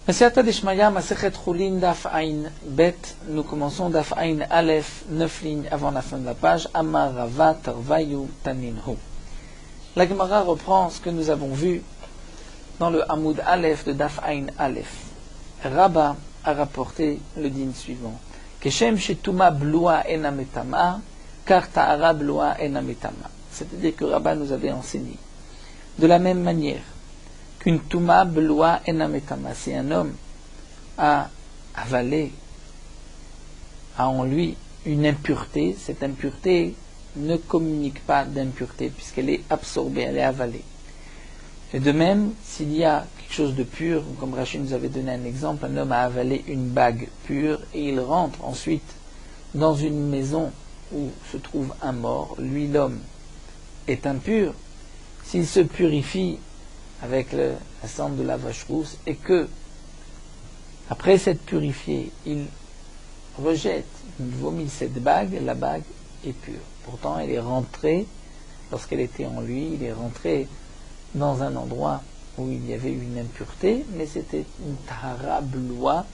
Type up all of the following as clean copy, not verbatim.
Masechet Deshmaya, Masechet Chulin, Daf Ain Bet. Nous commençons Daf Ain Aleph, 9 lignes avant la fin de la page. Amar Rava Tarvayu Taninhu. La Gemara reprend ce que nous avons vu dans le Hamoud Aleph de Daf Ain Aleph. Rabba a rapporté le din suivant. Keshem Shetuma Bloua Enametama, car Ta'ara Bloua Enametama. C'est-à-dire que Rabba nous avait enseigné. De la même manière qu'une Touma Bloua Enametama, si un homme a avalé, a en lui une impureté, cette impureté ne communique pas d'impureté puisqu'elle est absorbée, elle est avalée. Et de même, s'il y a quelque chose de pur, comme Rachid nous avait donné un exemple, un homme a avalé une bague pure et il rentre ensuite dans une maison où se trouve un mort, lui l'homme est impur, s'il se purifie avec la cendre de la vache rousse et que, après s'être purifié, il rejette, il vomit cette bague, la bague est pure. Pourtant, elle est rentrée, lorsqu'elle était en lui, il est rentré dans un endroit où il y avait une impureté, mais c'était une tahara bloua,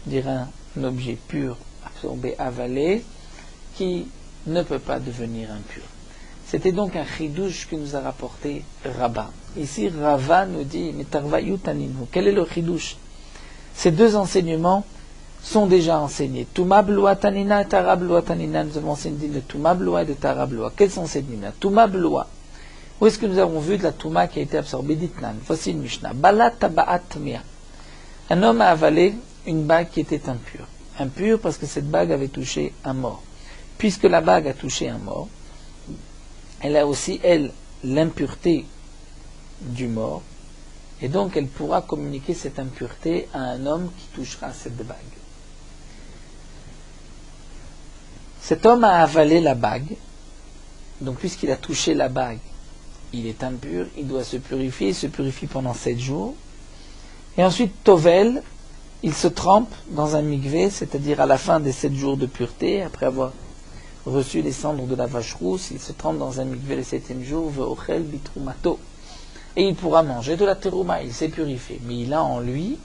dire un objet pur, absorbé, avalé, qui ne peut pas devenir impur. C'était donc un chidouche que nous a rapporté Rabba. Ici, Rava nous dit, mais tarvayu taninu. Quel est le chidouche? Ces deux enseignements sont déjà enseignés. Touma bloua tanina et tara bloua tanina. Nous avons enseigné de Touma bloua et de tara bloua. Quels sont ces dîners? Touma bloua. Où est-ce que nous avons vu de la Touma qui a été absorbée? Ditnan. Voici une Mishnah. Balat taba'at mia. Un homme a avalé une bague qui était impure. Impure parce que cette bague avait touché un mort. Puisque la bague a touché un mort, elle a aussi, elle, l'impureté du mort, et donc elle pourra communiquer cette impureté à un homme qui touchera cette bague. Cet homme a avalé la bague, donc puisqu'il a touché la bague, il est impur, il doit se purifier, il se purifie pendant 7 jours, et ensuite Tovel, il se trempe dans un mikvé, c'est-à-dire à la fin des 7 jours de pureté, après avoir reçu les cendres de la vache rousse, il se trempe dans un mikvé le 7e jour, ve'ochel bitrumato, et il pourra manger de la terouma, il s'est purifié, mais il a en lui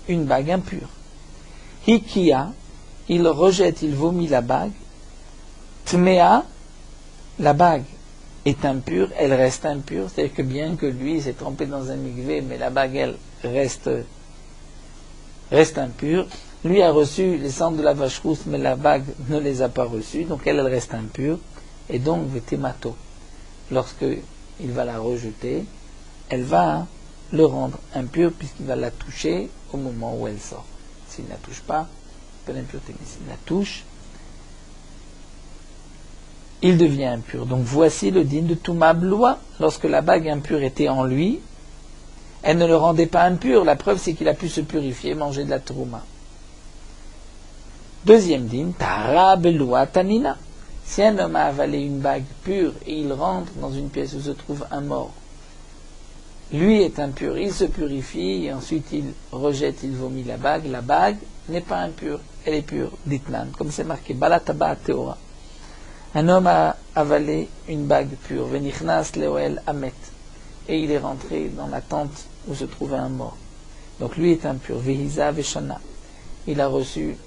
une bague impure. Hikia, il rejette, il vomit la bague. Tmea, la bague est impure, elle reste impure, c'est-à-dire que bien que lui s'est trempé dans un mikvé, mais la bague, elle, reste impure. Lui a reçu les cendres de la vache rousse, mais la bague ne les a pas reçues, donc elle reste impure, et donc vetemato. Lorsque il va la rejeter, elle va le rendre impure puisqu'il va la toucher au moment où elle sort. S'il ne la touche pas, pas d'impureté, mais s'il la touche, il devient impur. Donc voici le din de Touma Bloua. Lorsque la bague impure était en lui, elle ne le rendait pas impur. La preuve, c'est qu'il a pu se purifier, manger de la trouma. Deuxième din, Tara Beloua Tanina. Si un homme a avalé une bague pure et il rentre dans une pièce où se trouve un mort, lui est impur, il se purifie et ensuite il rejette, il vomit la bague n'est pas impure, elle est pure, ditnan, comme c'est marqué, balataba teora. Un homme a avalé une bague pure, venichnas leoel amet, et il est rentré dans la tente où se trouvait un mort. Donc lui est impur, vehiza veshana, il a reçu,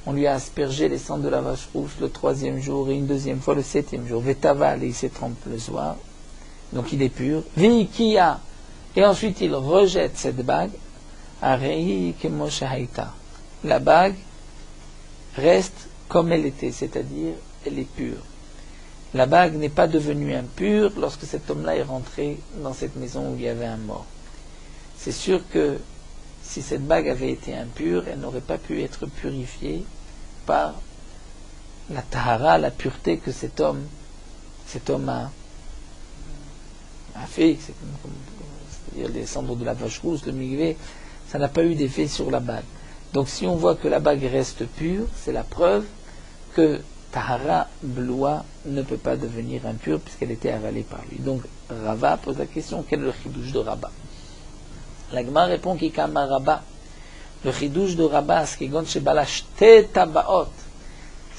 on lui a aspergé les cendres de la vache rousse le 3e jour et une 2e fois le 7e jour, vetaval, et il s'est trempé le soir. Donc il est pur. Vikia. Et ensuite il rejette cette bague. Arei kemoshahaita. La bague reste comme elle était, c'est-à-dire elle est pure. La bague n'est pas devenue impure lorsque cet homme-là est rentré dans cette maison où il y avait un mort. C'est sûr que si cette bague avait été impure, elle n'aurait pas pu être purifiée par la tahara, la pureté que cet homme a fait, c'est-à-dire les cendres de la vache rousse, le mikvé, ça n'a pas eu d'effet sur la bague. Donc si on voit que la bague reste pure, c'est la preuve que tahara bloua ne peut pas devenir impure puisqu'elle était avalée par lui. Donc Rava pose la question, quel est le chidouche de Rabba? La Gemara répond qu'Ikama Rabba, le chidouche de Rabba, c'est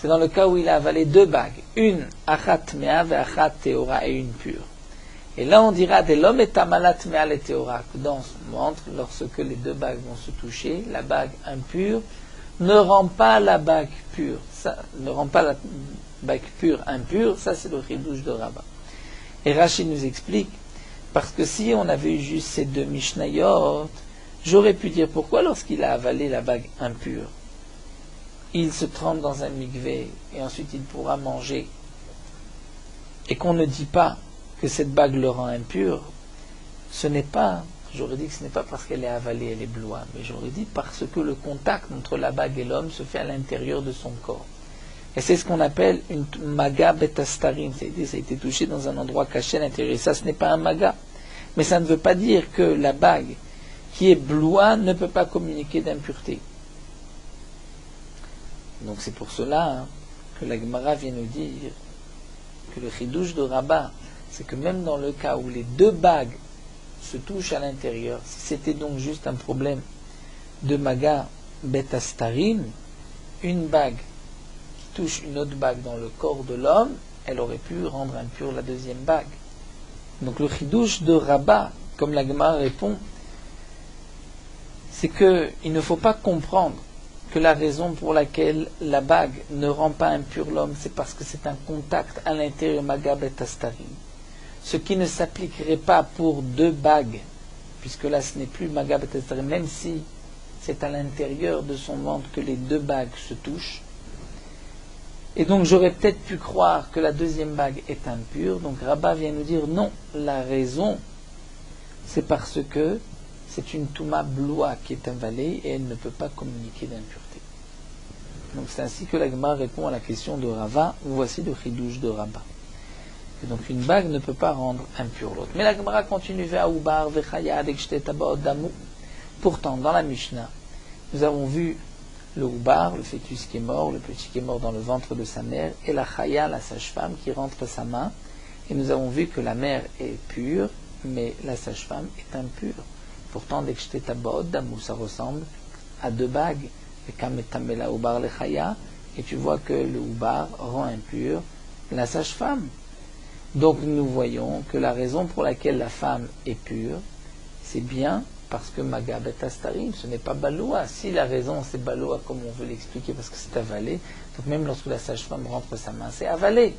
dans le cas où il a avalé 2 bagues, une achat mea ve achat teora et une pure. Et là, on dira de l'homme est amalat me'al teora, que dans son ventre, lorsque les deux bagues vont se toucher, la bague impure ne rend pas la bague pure. Ça ne rend pas la bague pure impure. Ça, c'est le chidouche de Rabbah. Et Rashi nous explique, parce que si on avait eu juste ces deux Mishnayot, j'aurais pu dire pourquoi lorsqu'il a avalé la bague impure, il se trempe dans un mikvé et ensuite il pourra manger, et qu'on ne dit pas que cette bague le rend impur. Ce n'est pas, j'aurais dit que ce n'est pas parce qu'elle est avalée, elle est bloie, mais j'aurais dit parce que le contact entre la bague et l'homme se fait à l'intérieur de son corps. Et c'est ce qu'on appelle une maga betastarim, c'est-à-dire ça a été touché dans un endroit caché à l'intérieur. Et ça, ce n'est pas un maga. Mais ça ne veut pas dire que la bague qui est bloie ne peut pas communiquer d'impureté. Donc c'est pour cela que la Gemara vient nous dire que le chidouche de Rabbah, c'est que même dans le cas où les deux bagues se touchent à l'intérieur, si c'était donc juste un problème de maga betastarim, une bague qui touche une autre bague dans le corps de l'homme, elle aurait pu rendre impure la deuxième bague. Donc le chidouche de Rabbah, comme la Gemara répond, c'est qu'il ne faut pas comprendre que la raison pour laquelle la bague ne rend pas impur l'homme, c'est parce que c'est un contact à l'intérieur maga betastarim. Ce qui ne s'appliquerait pas pour deux bagues, puisque là ce n'est plus maga betastarim, même si c'est à l'intérieur de son ventre que les deux bagues se touchent. Et donc j'aurais peut-être pu croire que la deuxième bague est impure. Donc Rabbah vient nous dire non, la raison c'est parce que c'est une touma bloua qui est avalée et elle ne peut pas communiquer d'impureté. Donc c'est ainsi que la Gemara répond à la question de Rava. Voici le chidouche de Rabbah. Et donc une bague ne peut pas rendre impure l'autre. Mais la Gemara continue vers Ubar, Vechaya, Damu. Pourtant, dans la Mishnah, nous avons vu le Ubar, le fœtus qui est mort, le petit qui est mort dans le ventre de sa mère, et la Chaya, la sage-femme, qui rentre sa main. Et nous avons vu que la mère est pure, mais la sage-femme est impure. Pourtant, Damu, ça ressemble à deux bagues. Et tu vois que le Ubar rend impure la sage-femme. Donc nous voyons que la raison pour laquelle la femme est pure, c'est bien parce que Maga betastarim, ce n'est pas baloua. Si la raison c'est baloua comme on veut l'expliquer parce que c'est avalé, donc même lorsque la sage-femme rentre sa main, c'est avalé,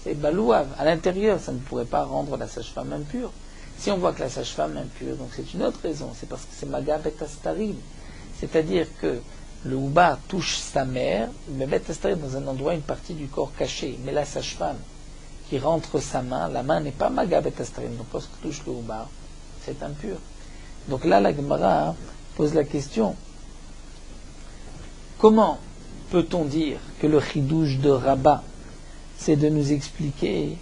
c'est baloua. À l'intérieur, ça ne pourrait pas rendre la sage-femme impure. Si on voit que la sage-femme est impure, donc c'est une autre raison, c'est parce que c'est Maga betastarim. C'est-à-dire que le Ubar touche sa mère, mais betastarim dans un endroit, une partie du corps caché, mais la sage-femme qui rentre sa main, la main n'est pas maga betastarim, donc lorsqu'on touche le Ubar, c'est impur. Donc là, la Gemara pose la question, comment peut-on dire que le chidouche de Rabbah, c'est de nous expliquer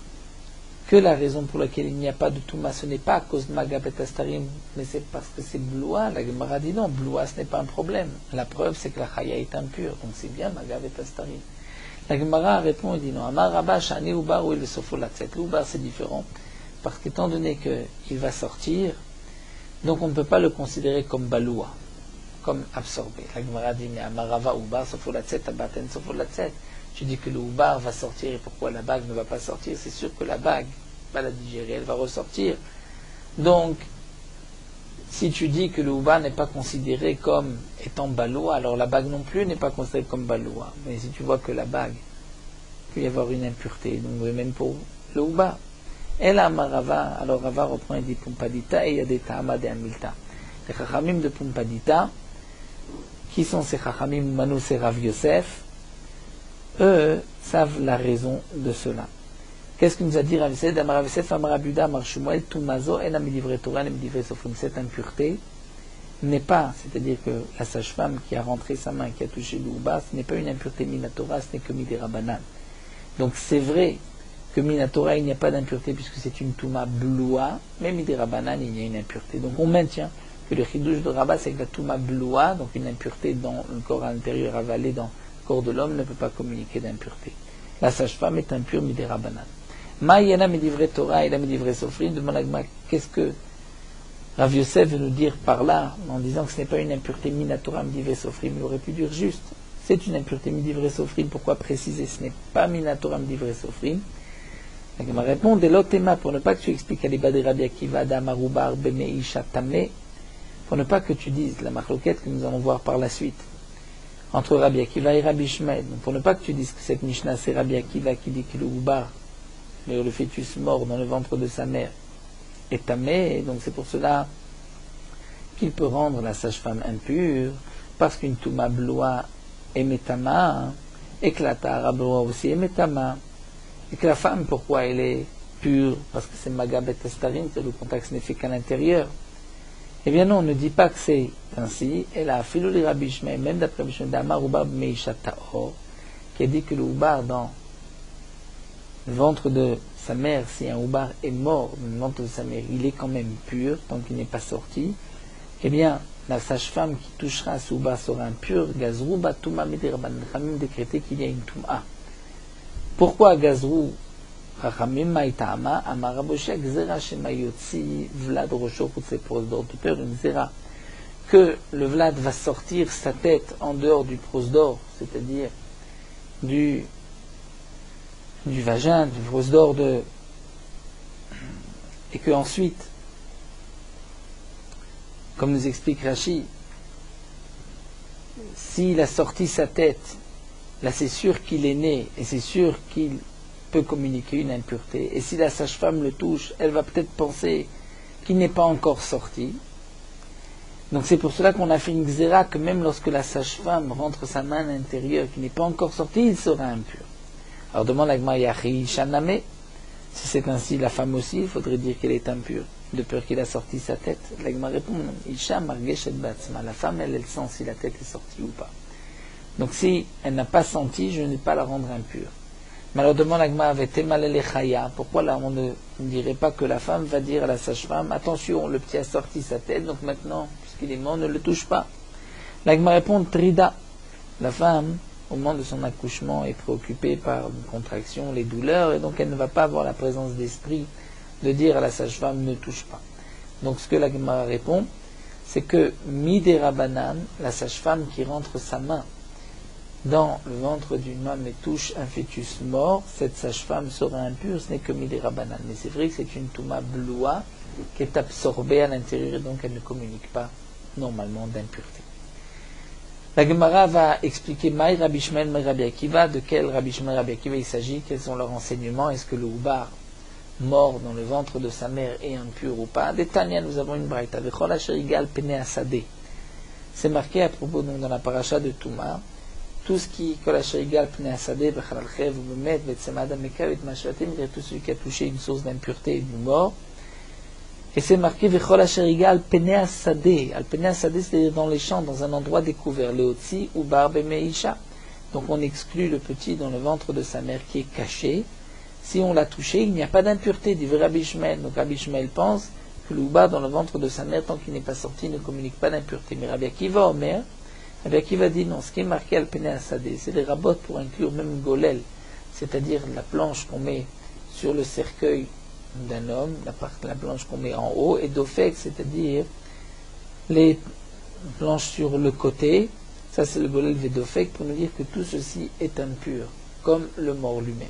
que la raison pour laquelle il n'y a pas de Touma, ce n'est pas à cause de maga betastarim, mais c'est parce que c'est bloua. La Gemara dit non, bloua ce n'est pas un problème. La preuve c'est que la chaya est impure, donc c'est bien maga betastarim. La Gemara répond et dit non. Amar Rabba shani ubar ou il sofo latzet. L'ubar c'est différent parce qu'étant donné qu'il va sortir, donc on ne peut pas le considérer comme baloua, comme absorbé. La Gemara dit mais Amar Rava ubar sofo latzet abaten sofo latzet. Tu dis que le ubar va sortir et pourquoi la bague ne va pas sortir? C'est sûr que la bague va la digérer, elle va ressortir. Donc si tu dis que le ubar n'est pas considéré comme étant baloua, alors la bague non plus n'est pas considérée comme baloua. Mais si tu vois que la bague peut y avoir une impureté, donc même pour le ubar. Elle a Rava, alors Rava reprend et dit Pumpadita et il y a des Tahama de Amilta. Les Chachamim de Pumpadita, qui sont ces Chachamim Manus et Rav Yosef, eux savent la raison de cela. Qu'est-ce que nous a dit Rav Yosef? Rav Yosef, Amarabuda, Marshumuel, Tumazo, en amidivre Torah, en amidivre Sofrim. Cette impureté n'est pas, c'est-à-dire que la sage-femme qui a rentré sa main, qui a touché le Ubar, ce n'est pas une impureté Minatora, ce n'est que Midirabanan. Donc c'est vrai que Minatora, il n'y a pas d'impureté puisque c'est une Touma bloua, mais Midirabanan, il y a une impureté. Donc on maintient que le chidouche de Rabbah, c'est que la Touma bloua, donc une impureté dans le corps à l'intérieur avalé dans le corps de l'homme, ne peut pas communiquer d'impureté. La sage-femme est impure Midirabanan. Ma'yana midivre Torah et la midivre Sofrim, demande à Gma, qu'est-ce que Rav Yosef veut nous dire par là, en disant que ce n'est pas une impureté Minatora midivre Sofrim, il aurait pu dire juste, c'est une impureté midivre Sofrim, pourquoi préciser, ce n'est pas Minatora midivre Sofrim? La Gemara répond, Delotema, pour ne pas que tu expliques à l'Ibad Rabbi Akiva d'Amaroubar Bemeisha Tameh, pour ne pas que tu dises la marloquette que nous allons voir par la suite, entre Rabbi Akiva et Rabbi Ishmael. Donc pour ne pas que tu dises que cette Mishnah, c'est Rabbi Akiva qui dit que le Oubar, le fœtus mort dans le ventre de sa mère, est tamé, donc c'est pour cela qu'il peut rendre la sage-femme impure, parce qu'une Touma bloa est métama, et que la Tahara bloa aussi est métama, et que la femme, pourquoi elle est pure? Parce que c'est Magabet Estarim, que le contact n'est fait qu'à l'intérieur. Eh bien non, on ne dit pas que c'est ainsi. Et là, Filoli Rabbi Ishmael, même d'après Rabbi Ishmael, d'Amar Oubar Meisha Taor, qui a dit que le Oubar dans le ventre de sa mère, si un Oubar est mort dans le ventre de sa mère, il est quand même pur, tant qu'il n'est pas sorti. Eh bien, la sage-femme qui touchera à ce Oubar sera impure. Gazrou Batuma Midirban, Ramim décrété qu'il y a une Touma. Pourquoi Gazrou Rachamim Maïtama, Amaraboshia, Gzera Shemayotzi, Vlad Rocho, ses prosdor, de peur une Zera, que le Vlad va sortir sa tête en dehors du prosdor, c'est-à-dire du vagin, du prosdor et que ensuite, comme nous explique Rashi, s'il a sorti sa tête, là c'est sûr qu'il est né et c'est sûr qu'il peut communiquer une impureté. Et si la sage-femme le touche, elle va peut-être penser qu'il n'est pas encore sorti. Donc c'est pour cela qu'on a fait une xéra que même lorsque la sage-femme rentre sa main à l'intérieur, qui n'est pas encore sorti, il sera impur. Alors demande à Gma Yahi Shaname, si c'est ainsi, la femme aussi, il faudrait dire qu'elle est impure, de peur qu'il a sorti sa tête. La Gma répond, Isha Margeshet Batsma, la femme, elle sent si la tête est sortie ou pas. Donc si elle n'a pas senti, je ne vais pas la rendre impure. Mais alors demande à Gma Chaya, pourquoi là on ne dirait pas que la femme va dire à la sage-femme, attention, le petit a sorti sa tête, donc maintenant, puisqu'il est mort, ne le touche pas. La Gma répond, Trida, la femme, au moment de son accouchement, est préoccupée par une contraction, les douleurs, et donc elle ne va pas avoir la présence d'esprit de dire à la sage-femme, ne touche pas. Donc ce que la Gemara répond, c'est que Midera Banan, la sage-femme qui rentre sa main dans le ventre d'une femme et touche un fœtus mort, cette sage-femme sera impure, ce n'est que Midera Banan. Mais c'est vrai que c'est une Touma bloua qui est absorbée à l'intérieur, et donc elle ne communique pas normalement d'impureté. La Gemara va expliquer Maï Rabbi Ishmael, Maï Rabbi Akiva, de quel Rabbi Ishmael, Rabbi Akiva il s'agit, quels sont leurs enseignements, est-ce que le Oubar mort dans le ventre de sa mère est impur ou pas. Des Tania, nous avons une braïta, Vechol Asher Igal Pene Asadeh. C'est marqué à propos donc dans la paracha de Touma, tout ce qui, Kol Asher Igal Pene Asadeh, Bechal Alchev, Bemet, Vetsemad Ameka, Vetmashvatim, tout celui qui a touché une source d'impureté et du mort. Et c'est marqué Vechol Asher Igal Pene Asadeh. Al Pene Asadeh, c'est-à-dire dans les champs, dans un endroit découvert, Leotzi ou Barbe Meisha. Donc on exclut le petit dans le ventre de sa mère qui est caché. Si on l'a touché, il n'y a pas d'impureté, dit Rabbi Ishmael. Donc Rabbi Ishmael pense que le Oubar dans le ventre de sa mère, tant qu'il n'est pas sorti, ne communique pas d'impureté. Mais Rabbi Akiva Omer, Rabbi Akiva dit non, ce qui est marqué al Pene Asadeh, c'est les rabotes pour inclure même Golel, c'est-à-dire la planche qu'on met sur le cercueil d'un homme, la planche qu'on met en haut, et Dofek, c'est-à-dire les planches sur le côté, ça c'est le Golel Vedofek, pour nous dire que tout ceci est impur, comme le mort lui-même.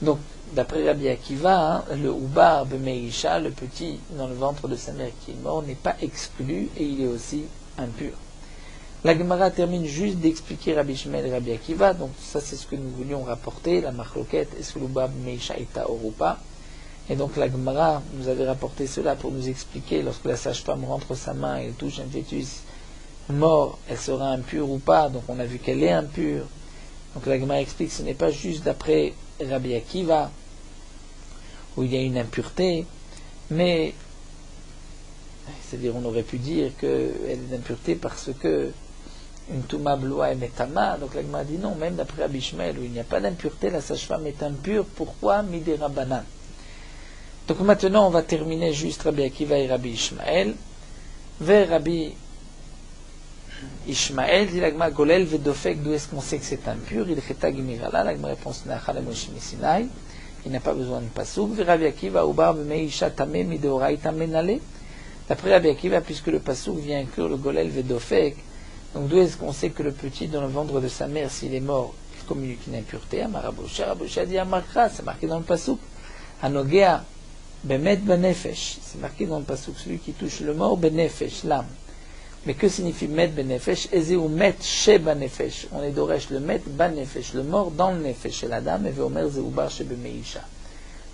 Donc, d'après Rabbi Akiva, le Oubar Bemeisha, le petit dans le ventre de sa mère qui est mort, n'est pas exclu et il est aussi impur. La Gemara termine juste d'expliquer Rabbi Ishmael et Rabbi Akiva, donc ça c'est ce que nous voulions rapporter, la marloquette, est-ce que le Oubar Bemeisha est taor ou pas. Et donc la Gemara nous avait rapporté cela pour nous expliquer, lorsque la sage-femme rentre sa main et elle touche un fœtus mort, elle sera impure ou pas, donc on a vu qu'elle est impure. Donc la Gemara explique que ce n'est pas juste d'après Rabbi Akiva, où il y a une impureté, mais c'est-à-dire on aurait pu dire qu'elle est impureté parce que une Touma bloua est metama, donc la Gemara dit non, même d'après Rabbi Ishmael, où il n'y a pas d'impureté, la sage-femme est impure, pourquoi Midera Banan? Donc maintenant on va terminer juste Rabbi Akiva et Rabbi Ishmael, vers Rabbi Ishmael, dit l'agma Golel Vedofek, d'où est-ce qu'on sait que c'est impur? Il est Gimirala, l'agma réponse Nachal Moshe Sinai, il n'a pas besoin de pasouk. Rabbi Akiva, Oubar Bemeisha Tameh Mideoraita Menale. D'après Rabbi Akiva, puisque le pasouk vient inclure le Golel Vedofek, donc d'où est-ce qu'on sait que le petit dans le ventre de sa mère, s'il est mort, communique une impureté. Amarabosha, Rabosha dit Amarkra, c'est marqué dans le pasouk. Anogea, bemet benefesh, c'est marqué dans le pasouk, celui qui touche le mort, benefesh, l'âme. Mais que signifie met benefesh? Ezeu met she benefesh. On est d'oresh le met benefesh, le mort dans le nefesh chez la dame, et veomer zeubar she bemeisha.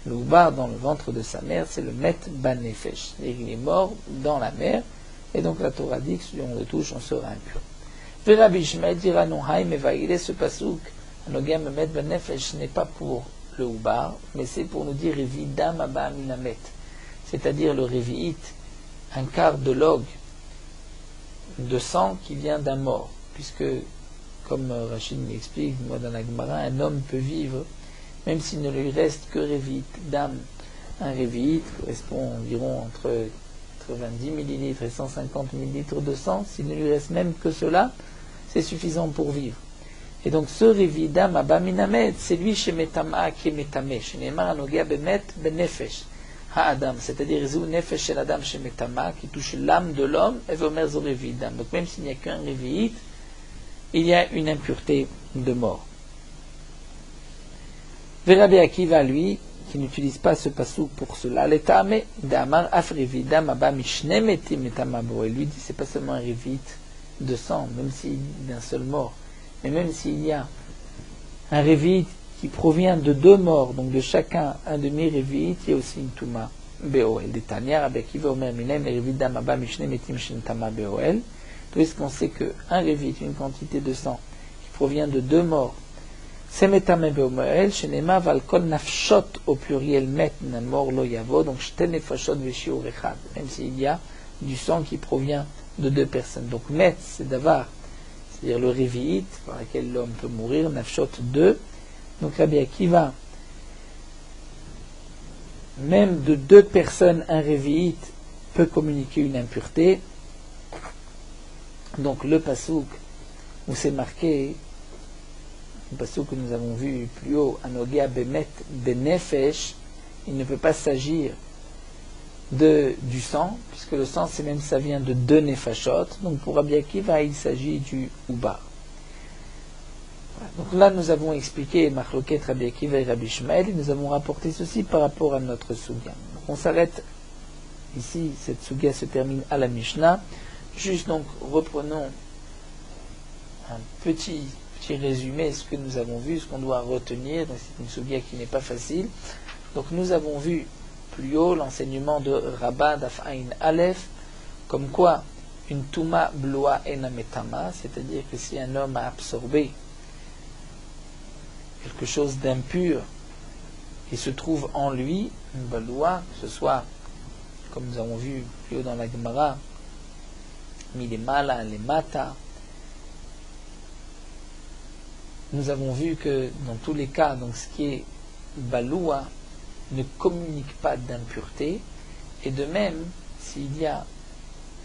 Le oubar dans le ventre de sa mère, c'est le met benefesh. Il est mort dans la mer, et donc la Torah dit que si on le touche, on sera impur. Rabbi Ishmael dira non haïm et vaïle, ce pasouk, anogam met benefesh, n'est pas pour le oubar, mais c'est pour nous dire revidam abba minamet, c'est-à-dire le revi'it, un quart de log de sang qui vient d'un mort, puisque, comme Rachid m'explique, moi dans la Gemara, un homme peut vivre, même s'il ne lui reste que revi'it d'âme. Un revi'it correspond environ entre 90 millilitres et 150 millilitres de sang, s'il ne lui reste même que cela, c'est suffisant pour vivre. Et donc ce revi'it d'âme, abba minamet, c'est lui chez Metama qui est Metame, chez Neymar Anogea bemet benefesh. Adam, c'est-à-dire nefesh shel adam shemetama, qui touche l'âme de l'homme, et vomer zo revi'idam. Donc même s'il n'y a qu'un revi'it, il y a une impureté de mort. Rabbi Akiva, lui, qui n'utilise pas ce passouk pour cela, l'étame d'amar af revi'idam abba mishne metim metama bo. Et lui dit, c'est pas seulement un revi'it de sang, même s'il d'un seul mort, mais même s'il y a un revi'it qui provient de deux morts, donc de chacun un demi-revi'it, il y a aussi une touma B.O.L. Des Tanya, Rabbi Akiva Omer Minem, Revi'idam Abba Mishne Metim Shintama B.O.L. Puisqu'on sait qu'un revi'it, une quantité de sang qui provient de deux morts, c'est Metame B.O.L. Shenema Valkol Nafshot au pluriel Met Namor Lo Yavo, donc Shte Nefashot Veshiur Echad, même s'il y a du sang qui provient de deux personnes. Donc Met, c'est Davar, c'est-à-dire le revi'it par lequel l'homme peut mourir, Nafshot 2. Donc Rabbi Akiva, même de deux personnes, un revi'it peut communiquer une impureté. Donc le pasouk où c'est marqué, le pasouk que nous avons vu plus haut, Anogea bemet benefesh, il ne peut pas s'agir du sang, puisque le sang, c'est même ça vient de deux nefashot. Donc pour Rabbi Akiva, il s'agit du oubar. Donc là, nous avons expliqué Machloket, Rabbi Akiva et Rabbi Ishmael, et nous avons rapporté ceci par rapport à notre Sugya. Donc on s'arrête ici, cette Sugya se termine à la Mishnah. Juste donc, reprenons un petit résumé, ce que nous avons vu, ce qu'on doit retenir. Donc c'est une Sugya qui n'est pas facile. Donc nous avons vu plus haut l'enseignement de Rabba Daf'ain Aleph, comme quoi une Touma bloa enametama, c'est-à-dire que si un homme a absorbé quelque chose d'impur qui se trouve en lui, une baloua, que ce soit, comme nous avons vu plus haut dans la Gemara, milemala, lemata. Nous avons vu que dans tous les cas, donc ce qui est baloua ne communique pas d'impureté, et de même, s'il y a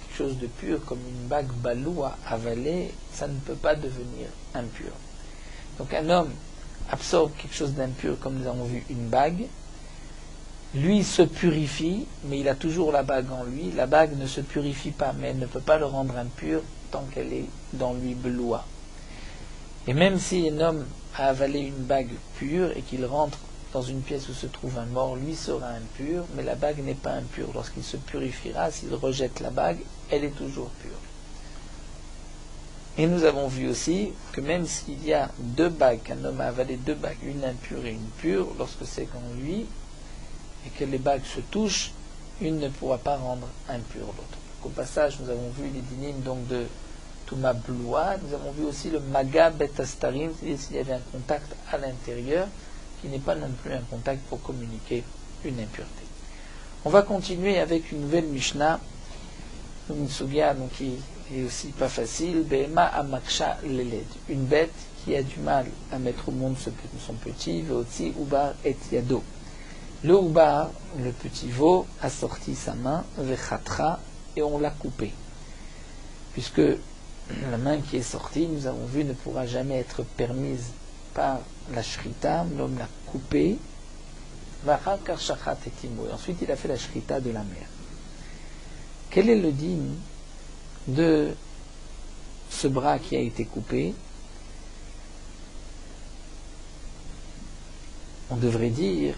quelque chose de pur comme une bague baloua avalée, ça ne peut pas devenir impur. Donc un homme absorbe quelque chose d'impur, comme nous avons vu une bague, lui se purifie, mais il a toujours la bague en lui. La bague ne se purifie pas, mais elle ne peut pas le rendre impur tant qu'elle est dans lui beloua. Et même si un homme a avalé une bague pure et qu'il rentre dans une pièce où se trouve un mort, lui sera impur, mais la bague n'est pas impure. Lorsqu'il se purifiera, s'il rejette la bague, elle est toujours pure. Et nous avons vu aussi que même s'il y a deux bagues, qu'un homme a avalé deux bagues, une impure et une pure, lorsque c'est en lui, et que les bagues se touchent, une ne pourra pas rendre impure l'autre. Au passage, nous avons vu les dynimes donc de Touma Bloua, nous avons vu aussi le Maga Betastarim, c'est-à-dire s'il y avait un contact à l'intérieur, qui n'est pas non plus un contact pour communiquer une impureté. On va continuer avec une nouvelle Mishnah, une Sugya donc qui est aussi pas facile, Behema Amaksha Leled, une bête qui a du mal à mettre au monde son petit, Veotzi Ubar et Yado. Le Ubar, le petit veau, a sorti sa main, Vechatra, et on l'a coupé. Puisque la main qui est sortie, nous avons vu, ne pourra jamais être permise par la shrita, l'homme l'a coupé, Vachakar Shachat et Timo, et ensuite il a fait la shrita de la mer. Quel est le dîme de ce bras qui a été coupé? on devrait dire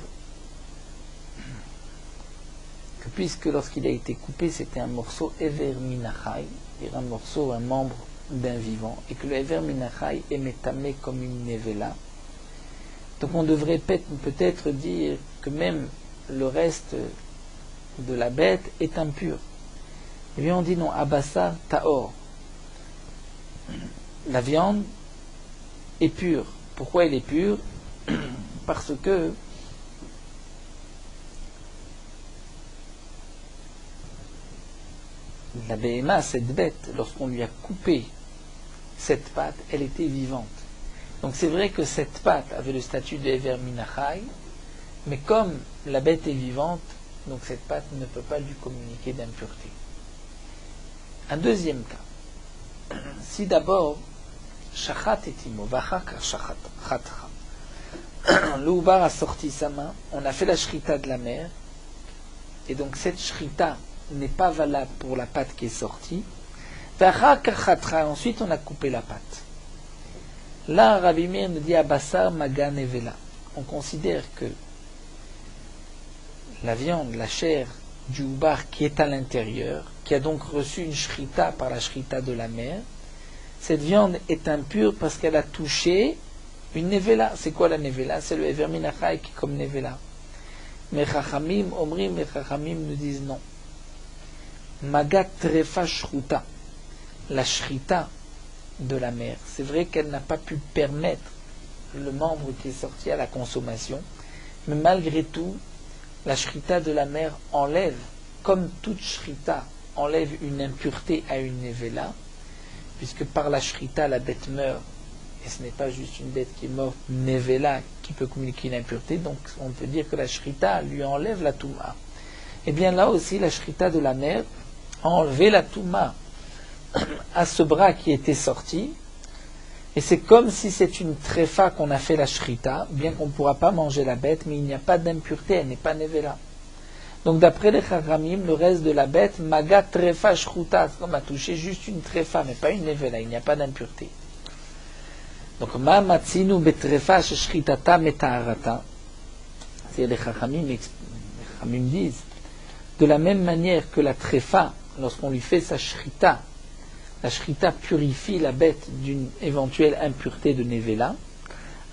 que puisque lorsqu'il a été coupé, c'était un morceau Ever Minachai, c'est-à-dire un morceau, un membre d'un vivant, et que le Ever Minachai est métamé comme une nevela, donc on devrait peut-être dire que même le reste de la bête est impur. Et bien on dit non, Abassar Taor. La viande est pure. Pourquoi elle est pure? Parce que la BMA, cette bête, lorsqu'on lui a coupé cette patte, elle était vivante. Donc c'est vrai que cette patte avait le statut de Ever Minachai, mais comme la bête est vivante, donc cette patte ne peut pas lui communiquer d'impureté. Un deuxième cas. Si d'abord, Shachat et Timo, Vachaka Shachatcha, le Oubar a sorti sa main, on a fait la shrita de la mer, et donc cette shrita n'est pas valable pour la pâte qui est sortie. Ensuite on a coupé la pâte. Là, Rabbi Meir nous dit Abassar Magan Evela. On considère que la viande, la chair du Oubar qui est à l'intérieur, qui a donc reçu une shrita par la shrita de la mer, cette viande est impure parce qu'elle a touché une nevela. C'est quoi la nevela? C'est le Ever Minachai qui est comme nevela. Mais Chachamim, Omrim et Chachamim nous disent non. Magat Trefa Shruta, la shrita de la mer. C'est vrai qu'elle n'a pas pu permettre le membre qui est sorti à la consommation, mais malgré tout, la shrita de la mer enlève, comme toute shrita enlève une impureté à une nevela, puisque par la shrita la bête meurt, et ce n'est pas juste une bête qui est morte, nevela, qui peut communiquer une impureté, donc on peut dire que la shrita lui enlève la touma. Et bien là aussi, la shrita de la mer a enlevé la touma à ce bras qui était sorti, et c'est comme si c'est une tréfa qu'on a fait la shrita, bien qu'on ne pourra pas manger la bête, mais il n'y a pas d'impureté, elle n'est pas nevela. Donc d'après les Chachamim, le reste de la bête, maga trefa shruta, on a touché juste une tréfa, mais pas une nevela, il n'y a pas d'impureté. Donc ma matzinu betrefa shritata metaharata, c'est les Chachamim disent, de la même manière que la tréfa, lorsqu'on lui fait sa shrita, la shrita purifie la bête d'une éventuelle impureté de nevela.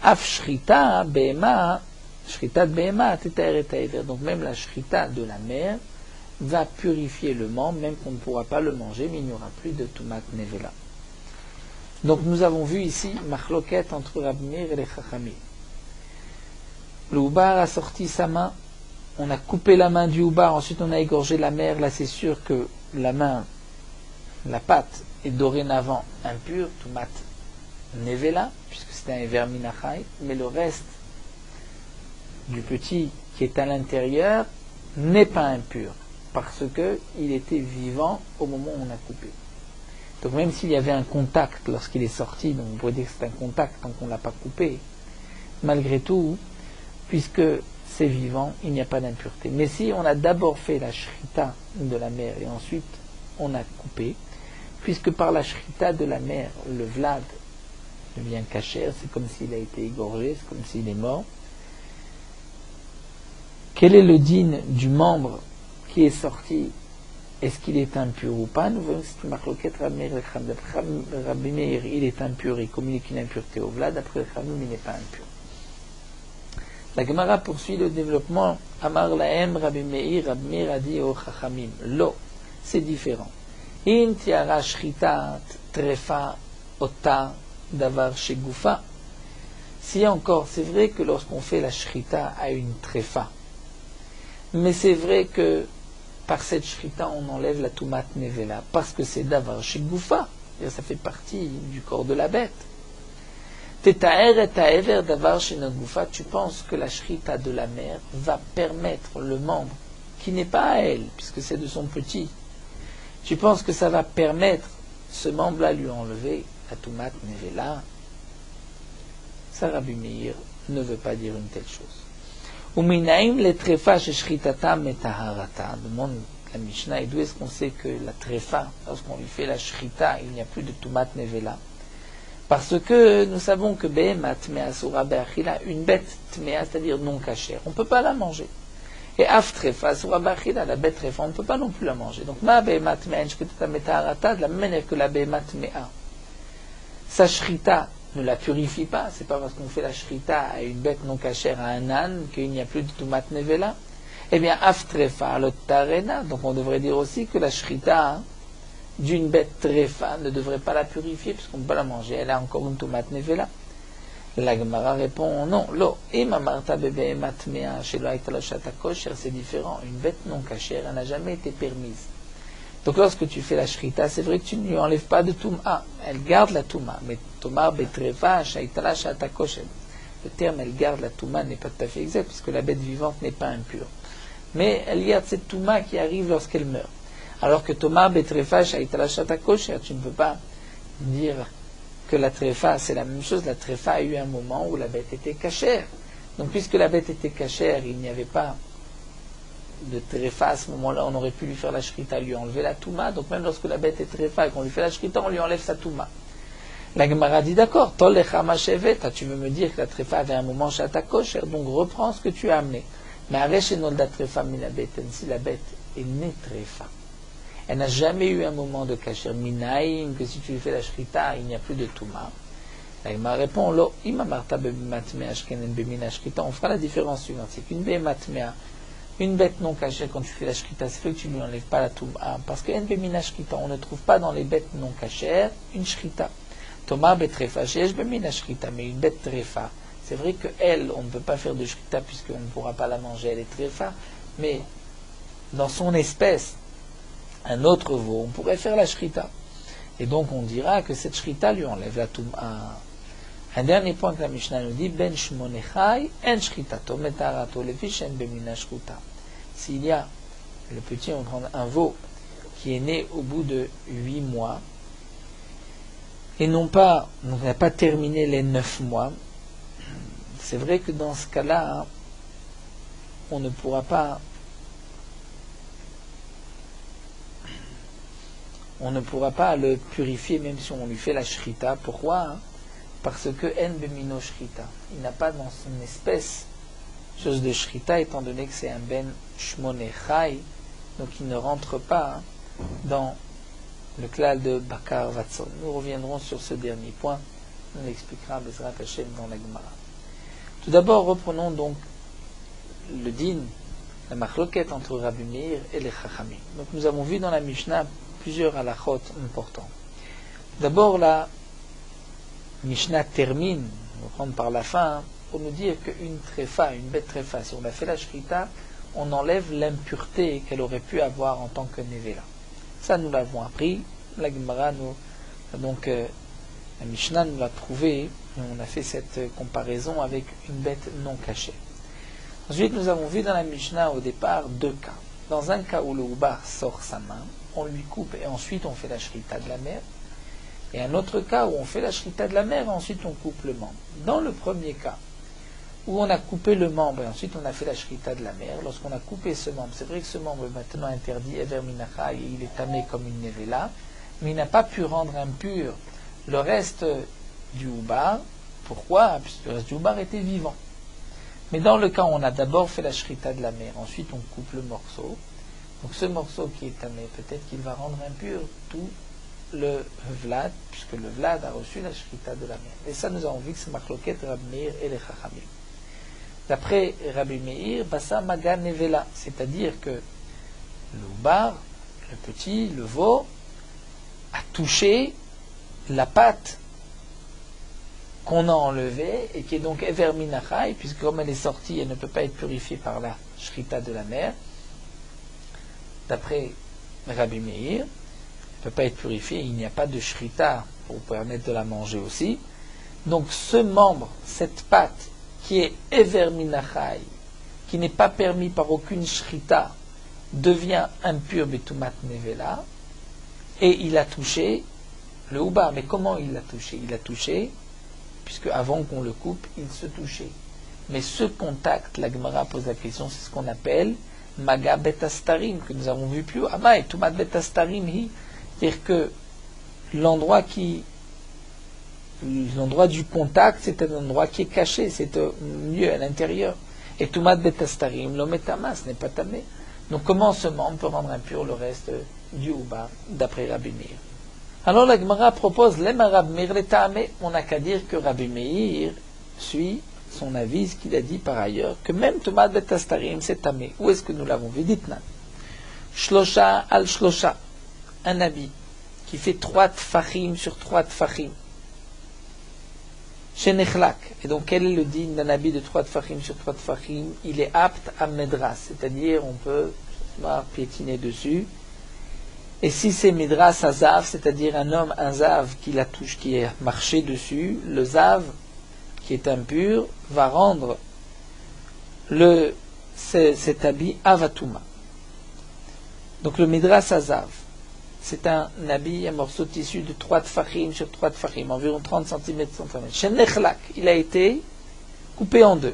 Af shrita behema, shrita de behema tetaer et taever. Donc même la shrita de la mer va purifier le membre, même qu'on ne pourra pas le manger, mais il n'y aura plus de tumat nevela. Donc nous avons vu ici machloket entre Rabbi Meir et les Chachamim. Le Oubar a sorti sa main, on a coupé la main du Oubar, ensuite on a égorgé la mer. Là c'est sûr que la main, la pâte est dorénavant impure, tumat nevela, puisque c'est un Ever Minachai, mais le reste du petit qui est à l'intérieur n'est pas impur, parce qu'il était vivant au moment où on a coupé. Donc même s'il y avait un contact lorsqu'il est sorti, donc on pourrait dire que c'est un contact tant qu'on ne l'a pas coupé, malgré tout, puisque c'est vivant, il n'y a pas d'impureté. Mais si on a d'abord fait la shrita de la mer et ensuite on a coupé, puisque par la shrita de la mer, le vlad devient kasher, c'est comme s'il a été égorgé, c'est comme s'il est mort. Quel est le din du membre qui est sorti? Est-ce qu'il est impur ou pas? Nous voyons que c'est une marloquette Rabbi Meir, il est impur, il communique une impureté au vlad, après le Khamim, il n'est pas impur. La Gemara poursuit le développement. Amar lahem Rabbi Meir a dit au Chachamim, lo, c'est différent. In tiara shritat trefa ota davar shegufa. Si encore, c'est vrai que lorsqu'on fait la shrita à une trefa, mais c'est vrai que par cette shrita on enlève la tumat nevela, parce que c'est davar shegufa, ça fait partie du corps de la bête. Tetaer et taever davar shenagufa, tu penses que la shrita de la mer va permettre le membre qui n'est pas à elle, puisque c'est de son petit, tu penses que ça va permettre ce membre-là lui enlever la tumat nevela? Ça, Rabbi Meir ne veut pas dire une telle chose. Uminaim le trefa shechritata metaharata. Demande la Mishnah, et d'où est-ce qu'on sait que la trefa, lorsqu'on lui fait la shrita, il n'y a plus de tumat nevela? Parce que nous savons que Behemat Tmea Sura Be'achila, une bête Tmea, c'est-à-dire non cachère, on ne peut pas la manger. Et Aftrefa Sura Be'achila, la bête Trefa, on ne peut pas non plus la manger. Donc Ma Behemat Tmea Enshketata Metaharata, de la même manière que la Behemat Tmea, sa shrita ne la purifie pas, c'est pas parce qu'on fait la shrita à une bête non cachère, à un âne, qu'il n'y a plus de Tumat Nevela. Eh bien, Aftrefa Lotarena, donc on devrait dire aussi que la shrita d'une bête trefa ne devrait pas la purifier puisqu'on ne peut pas la manger, elle a encore une Tumat Nevela. La Gemara répond non, lo, Imamarta bebe matmea chez l'Aïtalachata kosher, c'est différent, une bête non cachère, elle n'a jamais été permise. Donc lorsque tu fais la shrita, c'est vrai que tu ne lui enlèves pas de Touma, elle garde la Touma, mais Tomar betrefa sha'aïtalachata kosher. Le terme elle garde la Touma n'est pas tout à fait exact puisque la bête vivante n'est pas impure. Mais elle garde cette Touma qui arrive lorsqu'elle meurt. Alors que Tomar betrefa sha'aïtalachata kosher, tu ne peux pas dire que la tréfa, c'est la même chose. La tréfa a eu un moment où la bête était cachère. Donc, puisque la bête était cachère, il n'y avait pas de tréfa à ce moment-là, on aurait pu lui faire la shrita, lui enlever la touma. Donc, même lorsque la bête est tréfa et qu'on lui fait la shrita, on lui enlève sa touma. La Gemara dit d'accord, tol lechama sheveta, tu veux me dire que la tréfa avait un moment shata kosher, donc reprends ce que tu as amené. Mais arrête nolda tréfa mina beten, si la bête est née tréfa. Elle n'a jamais eu un moment de kasher minaïm, que si tu lui fais la shrita, il n'y a plus de touma. La Gemara répond, lo, imamarta bebimatmea shkenen bemina shrita, on fera la différence suivante, c'est qu'une bebimatmea, une bête non cachée, quand tu fais la shrita, c'est fait que tu ne lui enlèves pas la touma, parce que en bemina shrita, on ne trouve pas dans les bêtes non cachères une shrita. Thomas betrefa, sheesh bemina shrita, mais une bête trefa, c'est vrai qu'elle, on ne peut pas faire de shrita puisqu'on ne pourra pas la manger, elle est trefa, mais dans son espèce, un autre veau, on pourrait faire la shrita. Et donc on dira que cette shrita lui enlève la touma. Un dernier point que la Mishnah nous dit, ben shmonechai en shritato metarato lefishen bemina shruta. S'il y a, le petit, on prend un veau qui est né au bout de 8 mois, et non pas, on n'a pas terminé les 9 mois, c'est vrai que dans ce cas-là, on ne pourra pas le purifier même si on lui fait la shrita. Pourquoi? Parce que en bemino shrita, il n'a pas dans son espèce chose de shrita, étant donné que c'est un ben shmonechai, donc il ne rentre pas dans le klal de Bakar Vatson. Nous reviendrons sur ce dernier point, on l'expliquera Bezrat Hashem dans la Gemara. Tout d'abord, reprenons donc le din, la machloket entre Rabbi Meir et les Chachamim. Donc nous avons vu dans la Mishnah plusieurs halachot importants. D'abord, la Mishnah termine, on va prendre par la fin, pour nous dire qu'une tréfa, une bête tréfa, si on a fait la shrita, on enlève l'impureté qu'elle aurait pu avoir en tant que nevela. Ça, nous l'avons appris. La Gemara, donc la Mishnah nous l'a prouvé. On a fait cette comparaison avec une bête non cachée. Ensuite, nous avons vu dans la Mishnah au départ 2 cas. Dans un cas où le houbar sort sa main, on lui coupe et ensuite on fait la shrita de la mère. Et un autre cas où on fait la shrita de la mère et ensuite on coupe le membre. Dans le premier cas, où on a coupé le membre et ensuite on a fait la shrita de la mère, lorsqu'on a coupé ce membre, c'est vrai que ce membre est maintenant interdit, Ever Minacha, et il est tamé comme une nevela, mais il n'a pas pu rendre impur le reste du houbar. Pourquoi? Puisque le reste du houbar était vivant. Mais dans le cas où on a d'abord fait la shrita de la mère, ensuite on coupe le morceau, donc ce morceau qui est tamé, peut-être qu'il va rendre impur tout le vlad, puisque le vlad a reçu la shrita de la mère. Et ça, nous avons vu que c'est machloket Rabbi Meir et les Chachamim. D'après Rabbi Meir, Bassa Maga Nevela, c'est-à-dire que le houbar, le petit, le veau, a touché la pâte qu'on a enlevée et qui est donc Ever Minachai, puisque comme elle est sortie, elle ne peut pas être purifiée par la shrita de la mère. D'après Rabbi Meir, elle ne peut pas être purifiée, il n'y a pas de shrita pour permettre de la manger aussi. Donc ce membre, cette pâte, qui est Ever Minachai, qui n'est pas permis par aucune shrita, devient impur betumat nevela, et il a touché le houbar. Mais comment il l'a touché? Il l'a touché, puisque avant qu'on le coupe, il se touchait. Mais ce contact, la Gemara pose la question, c'est ce qu'on appelle Maga betastarim, que nous avons vu plus haut. Amai, tumat betastarim hi. C'est-à-dire que l'endroit qui l'endroit du contact, c'est un endroit qui est caché, c'est au milieu, à l'intérieur. Et Tumat Betastarim, l'ometama, ce n'est pas tamé. Donc comment ce membre peut rendre impur le reste du Ouba, d'après Rabbi Meir? Alors la Gemara propose, l'Ema Rabbi Meir le tamé. On n'a qu'à dire que Rabbi Meir suit son avis, ce qu'il a dit par ailleurs, que même Tumat Betastarim, c'est tamé. Où est-ce que nous l'avons vu? Dites-nous. Shlosha al Shlosha, un habit qui fait 3 tfachim sur 3 tfachim. Shenechlak. Et donc, quel est le digne d'un habit de 3 tfachim sur 3 tfachim? Il est apte à medras, c'est-à-dire on peut piétiner dessus. Et si c'est medras à zav, c'est-à-dire un zav qui la touche, qui est marché dessus, le zav, qui est impur, va rendre cet habit avatuma. Donc, le medras à zav, c'est un habit, un morceau de tissu de 3 tfachim sur 3 tfachim, environ 30 cm. Shenechlak, il a été coupé en 2.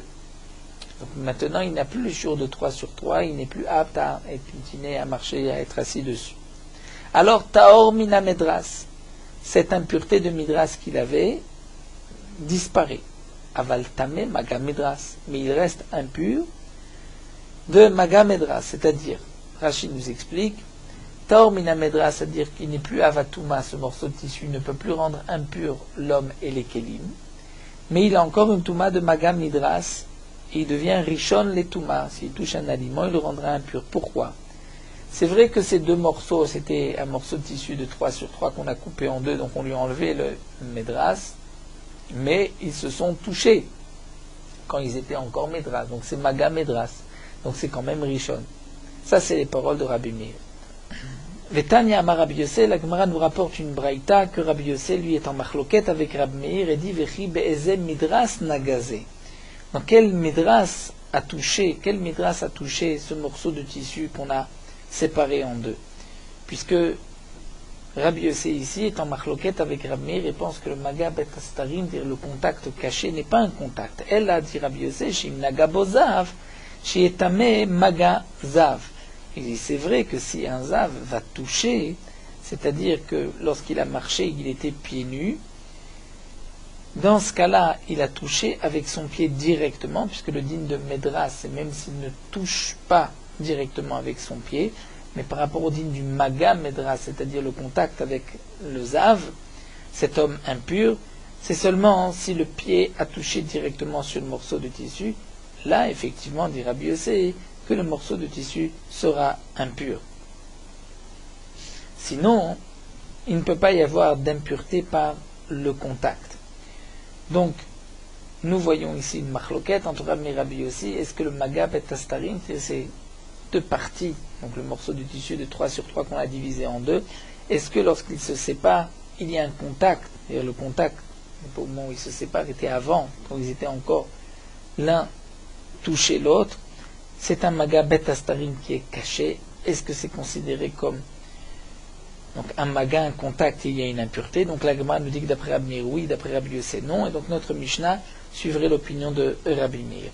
Donc maintenant, il n'a plus le shiur de 3 sur 3, il n'est plus apte à être piétiné, à marcher, à être assis dessus. Alors, taor mina medras, cette impureté de midras qu'il avait, disparaît. Aval tamé maga medras, mais il reste impur de maga medras, c'est-à-dire, Rachid nous explique, Taor mina medras, c'est-à-dire qu'il n'est plus avatuma, ce morceau de tissu ne peut plus rendre impur l'homme et les kelim, mais il a encore une touma de maga midras, et il devient rishon les touma. S'il touche un aliment, il le rendra impur. Pourquoi? C'est vrai que ces 2 morceaux, c'était un morceau de tissu de 3 sur 3 qu'on a coupé en 2, donc on lui a enlevé le medras, mais ils se sont touchés quand ils étaient encore medras, donc c'est maga medras, donc c'est quand même rishon. Ça, c'est les paroles de Rabbi Meir. Vetania Amar Rabbi Yossé, la Gemara nous rapporte une braïta que Rabbi Yossé lui est en machloket avec Rabbi Meir et dit Vechi be'ezem midras nagazé. Dans quel midras a touché ce morceau de tissu qu'on a séparé en 2? Puisque Rabbi Yossé ici est en machloket avec Rabbi Meir et pense que le maga betastarim, dire le contact caché, n'est pas un contact. Elle a dit Rabbi Yossé, shim nagabozav, shietame maga zav. Il dit, c'est vrai que si un zav va toucher, c'est-à-dire que lorsqu'il a marché, il était pieds nus, dans ce cas-là, il a touché avec son pied directement, puisque le digne de Medras, c'est même s'il ne touche pas directement avec son pied, mais par rapport au digne du Maga Medras, c'est-à-dire le contact avec le zav, cet homme impur, c'est seulement si le pied a touché directement sur le morceau de tissu, là, effectivement, dit Rabbi Yossé, que le morceau de tissu sera impur. Sinon, il ne peut pas y avoir d'impureté par le contact. Donc, nous voyons ici une machloquette entre Rabbi Meir et Rabbi Yossi. Est-ce que le maga betastarim, c'est ces 2 parties, donc le morceau de tissu de 3 sur 3 qu'on a divisé en 2, est-ce que lorsqu'ils se séparent, il y a un contact? Et le contact, au moment où ils se séparent, était avant, quand ils étaient encore l'un touché l'autre. C'est un maga betastarim qui est caché. Est-ce que c'est considéré comme donc un maga, un contact, il y a une impureté? Donc la Gemara nous dit que d'après Rabbi Meir, oui, d'après Rabbi Yossé, non. Et donc notre Mishnah suivrait l'opinion de Rabbi Meir.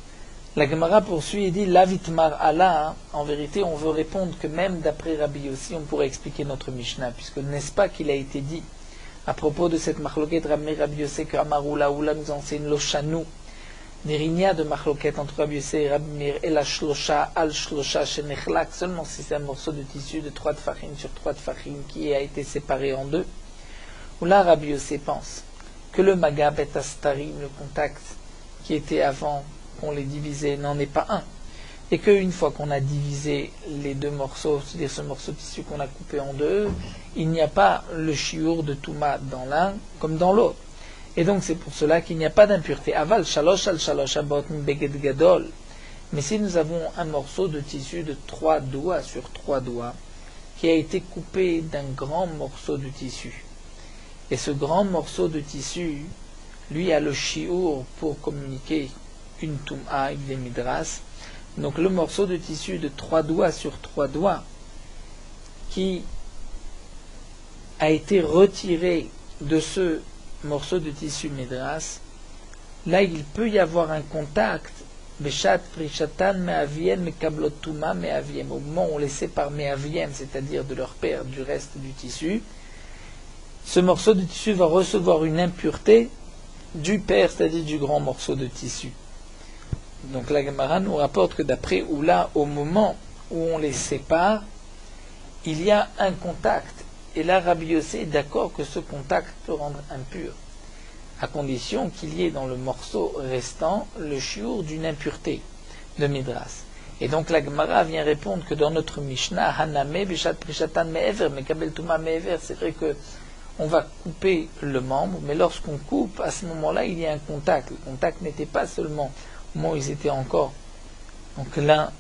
La Gemara poursuit et dit Lavitmar Allah. En vérité, on veut répondre que même d'après Rabbi Yossi, on pourrait expliquer notre Mishnah, puisque n'est-ce pas qu'il a été dit à propos de cette machloquette Rabbi Meir Rabbi Yossé que Amaroula Oula nous enseigne l'Oshanu. Nirinia de machloquette entre Rabbi Yossé et Rabbi Meir et la shlosha al shlosha shenechlak, seulement si c'est un morceau de tissu de 3 tfachim sur 3 tfachim qui a été séparé en 2. Ou là Rabbi Yossé pense que le maga betastarim, le contact qui était avant qu'on les divisait, n'en est pas un. Et qu'une fois qu'on a divisé les 2 morceaux, c'est-à-dire ce morceau de tissu qu'on a coupé en 2, il n'y a pas le shiur de Touma dans l'un comme dans l'autre. Et donc c'est pour cela qu'il n'y a pas d'impureté. Aval shalosh al shalosh abot beged gadol. Mais si nous avons un morceau de tissu de 3 doigts sur 3 doigts qui a été coupé d'un grand morceau de tissu, et ce grand morceau de tissu, lui a le shiur pour communiquer une touma, une midras. Donc le morceau de tissu de 3 doigts sur 3 doigts qui a été retiré de ce morceau de tissu midras, là il peut y avoir un contact beshat prishatan me'aviem mekablot tuma me'aviem, au moment où on les sépare me'aviem, c'est-à-dire de leur père du reste du tissu, ce morceau de tissu va recevoir une impureté du père, c'est-à-dire du grand morceau de tissu. Donc la Gemara nous rapporte que d'après Oula, au moment où on les sépare, il y a un contact. Et là, Rabbi Yossé est d'accord que ce contact peut rendre impur, à condition qu'il y ait dans le morceau restant le chiour d'une impureté de Midras. Et donc la Gemara vient répondre que dans notre Mishnah, Haname Bishat Prishatan Me'ever, Mekabel Tuma Me'ever, c'est vrai que on va couper le membre, mais lorsqu'on coupe, à ce moment-là, il y a un contact. Le contact n'était pas seulement au moment où ils étaient encore, donc l'un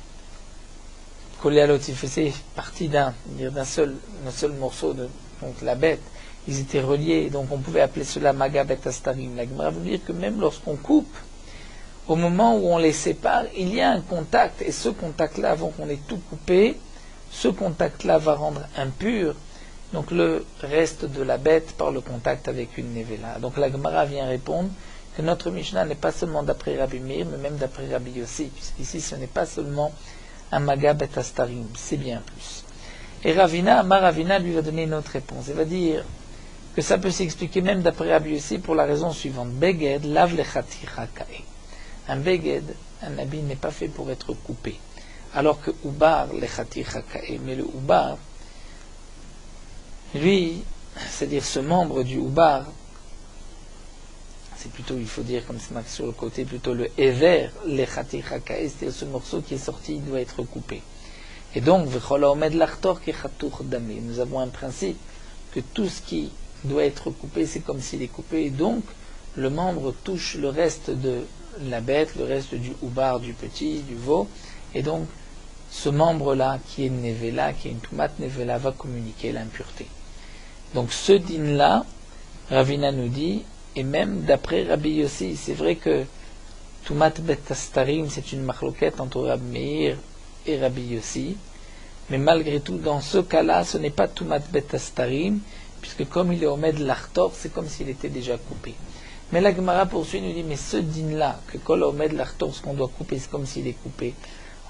collé à l'autre, il faisait partie d'un seul morceau de donc la bête, ils étaient reliés, donc on pouvait appeler cela Maga Bet Astarim. La Gemara veut dire que même lorsqu'on coupe, au moment où on les sépare, il y a un contact, et ce contact-là, avant qu'on ait tout coupé, ce contact-là va rendre impur donc le reste de la bête par le contact avec une nevela. Donc la Gemara vient répondre que notre Mishnah n'est pas seulement d'après Rabbi Meir, mais même d'après Rabbi Yossi, puisqu'ici ce n'est pas seulement un Maga Bet Astarim, c'est bien plus. Et Ravina lui va donner une autre réponse. Il va dire que ça peut s'expliquer même d'après Rabbi Yossi pour la raison suivante. Beged lav lechati chakae. Un beged, un habit n'est pas fait pour être coupé. Alors que ubar lechati chakae, mais le ubar, lui, c'est-à-dire ce membre du ubar, c'est plutôt, il faut dire comme c'est marqué sur le côté, plutôt le ever lechati chakae, c'est-à-dire ce morceau qui est sorti, il doit être coupé. Et donc, nous avons un principe que tout ce qui doit être coupé, c'est comme s'il est coupé, et donc le membre touche le reste de la bête, le reste du ubar, du petit, du veau, et donc ce membre-là, qui est nevela, qui est une tumat nevela, va communiquer l'impureté. Donc ce din-là, Ravina nous dit, et même d'après Rabbi Yossi, c'est vrai que tumat bet astarim, c'est une marloquette entre Rabbi Meir et Rabbi Yossi, mais malgré tout, dans ce cas-là, ce n'est pas tumat bet astarim, puisque comme il est omed l'artor, c'est comme s'il était déjà coupé. Mais la Gemara poursuit, nous dit, mais ce din-là, que kol omed l'artor, ce qu'on doit couper, c'est comme s'il est coupé.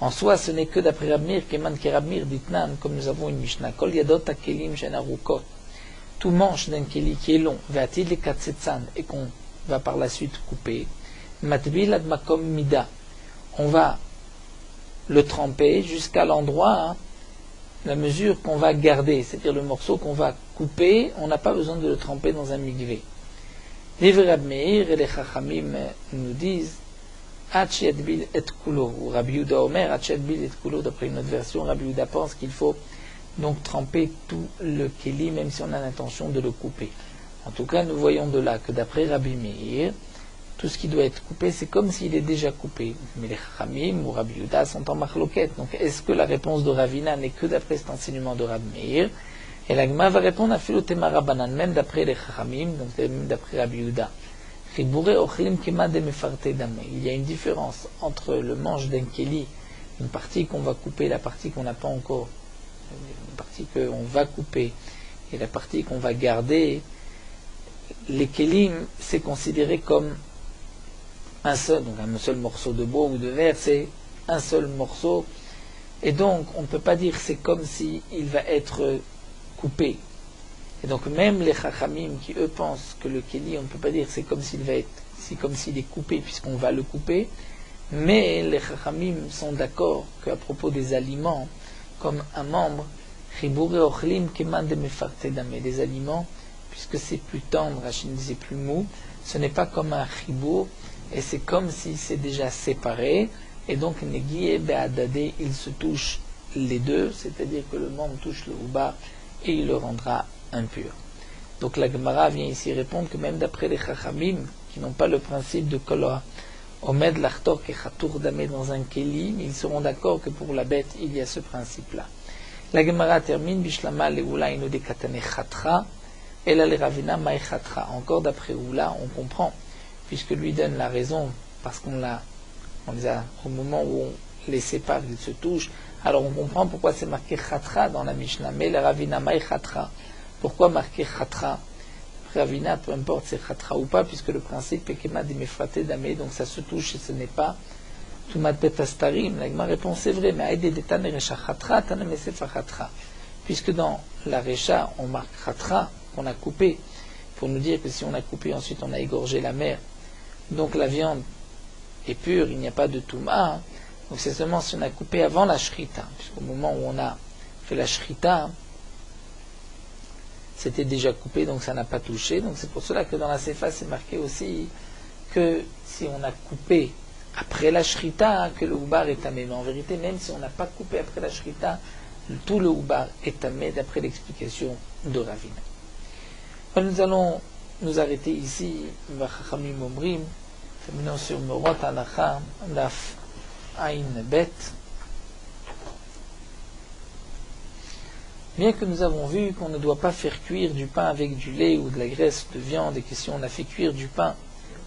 En soi, ce n'est que d'après Rabbi Meir, keman ke Rabbi Meir ditnan, comme nous avons une Mishnah, kol yadot akelim shen arukot, tout manche d'un keli qui est long, ve'atil le katsetsan, et qu'on va par la suite couper, matbil ad makom mida, on va le tremper jusqu'à l'endroit, la mesure qu'on va garder, c'est-à-dire le morceau qu'on va couper, on n'a pas besoin de le tremper dans un mikvé. Les Rabbi Meir et les Chachamim nous disent Hach yadbil et kulo, ou Rabbi Yehuda Omer, Hach yadbil et kulo, d'après une autre version, Rabbi Yehuda pense qu'il faut donc tremper tout le keli, même si on a l'intention de le couper. En tout cas, nous voyons de là que d'après Rabbi Meir, tout ce qui doit être coupé, c'est comme s'il est déjà coupé. Mais les Chachamim ou Rabbi Yehuda sont en marloquette. Donc, est-ce que la réponse de Ravina n'est que d'après cet enseignement de Rabbi Meir? Et la Gemara va répondre à Philotema Rabbanan, même d'après les Chachamim, donc même d'après Rabbi Yehuda. Il y a une différence entre le manche d'un keli, une partie qu'on va couper, la partie qu'on n'a pas encore, une partie qu'on va couper, et la partie qu'on va garder. Les kelim, c'est considéré comme un seul, donc un seul morceau de bois ou de verre, c'est un seul morceau, et donc on ne peut pas dire c'est comme si il va être coupé. Et donc même les chachamim qui eux pensent que le keli, on ne peut pas dire c'est comme s'il va être, c'est comme s'il est coupé puisqu'on va le couper, mais les chachamim sont d'accord qu'à propos des aliments, comme un membre, des aliments, puisque c'est plus tendre, Rachid disait plus mou, ce n'est pas comme un chibour, et c'est comme si c'est déjà séparé, et donc Negié Be'adadé, il se touche les deux, c'est-à-dire que le membre touche le Uba et il le rendra impur. Donc la Gemara vient ici répondre que même d'après les Chachamim, qui n'ont pas le principe de Koloa, Omed l'Achtor et Chatour Damé dans un Keli, ils seront d'accord que pour la bête, il y a ce principe-là. La Gemara termine, Bishlama Leula Inode Katane Chatra, et là les Ravina Maï Chatra. Encore d'après Oula, on comprend, puisque lui donne la raison, parce on les a, au moment où on les sépare, ils se touchent, alors on comprend pourquoi c'est marqué Chatra dans la Mishnah, mais la Ravina Maï Chatra. Pourquoi marquer Chatra? Ravina, peu importe c'est Chatra ou pas, puisque le principe est Kema de Mefrate Damé, donc ça se touche et ce n'est pas Tumat Betastarim. La réponse c'est vrai, mais Aïde Detan Recha Chatra, Tanemesefa Chatra. Puisque dans la Recha, on marque Chatra, qu'on a coupé, pour nous dire que si on a coupé, ensuite on a égorgé la mère, donc la viande est pure, il n'y a pas de touma. Donc c'est seulement si on a coupé avant la shrita, puisqu'au moment où on a fait la shrita, c'était déjà coupé, donc ça n'a pas touché. Donc c'est pour cela que dans la Sefa, c'est marqué aussi que si on a coupé après la shrita, que le houbar est tamé. Mais en vérité, même si on n'a pas coupé après la shrita, tout le houbar est tamé, d'après l'explication de Ravina. Nous allons nous arrêter ici, Vachachamim Omrim, terminons sur Morot Halacha, Daf Ain Bet. Bien que nous avons vu qu'on ne doit pas faire cuire du pain avec du lait ou de la graisse de viande, et que si on a fait cuire du pain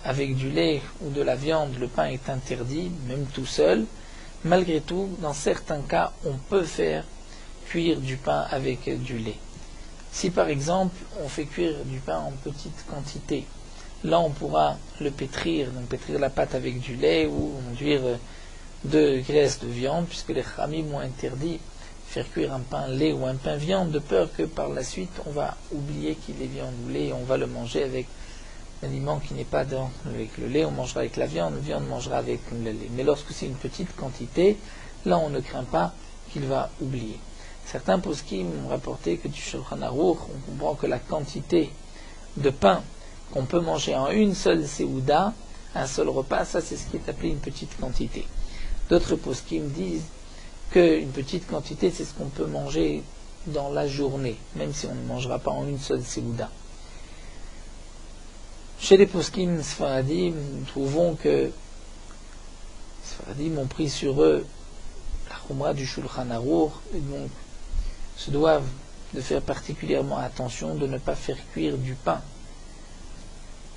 avec du lait ou de la viande, le pain est interdit, même tout seul, malgré tout, dans certains cas, on peut faire cuire du pain avec du lait. Si par exemple, on fait cuire du pain en petite quantité, là on pourra le pétrir, donc pétrir la pâte avec du lait ou enduire de graisse de viande, puisque les Khamim ont interdit faire cuire un pain lait ou un pain viande, de peur que par la suite on va oublier qu'il est viande ou lait et on va le manger avec l'aliment qui n'est pas avec le lait, on mangera avec la viande mangera avec le lait. Mais lorsque c'est une petite quantité, là on ne craint pas qu'il va oublier. Certains poskim ont rapporté que du Shulchan Aruch, on comprend que la quantité de pain qu'on peut manger en une seule séouda, un seul repas, ça c'est ce qui est appelé une petite quantité. D'autres poskim disent qu'une petite quantité, c'est ce qu'on peut manger dans la journée, même si on ne mangera pas en une seule séouda. Chez les poskim Sfaradim, nous trouvons que Sfaradim ont pris sur eux la Khumra du Shulchan Aruch, et donc se doivent de faire particulièrement attention de ne pas faire cuire du pain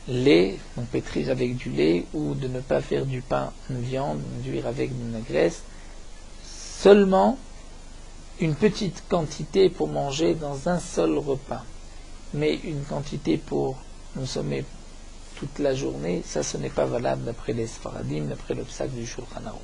lait, donc pétrir avec du lait, ou de ne pas faire du pain viande, induire avec de la graisse, seulement une petite quantité pour manger dans un seul repas, mais une quantité pour consommer toute la journée, ça ce n'est pas valable d'après les Sfaradim, d'après le psak du Shulchan Aruch.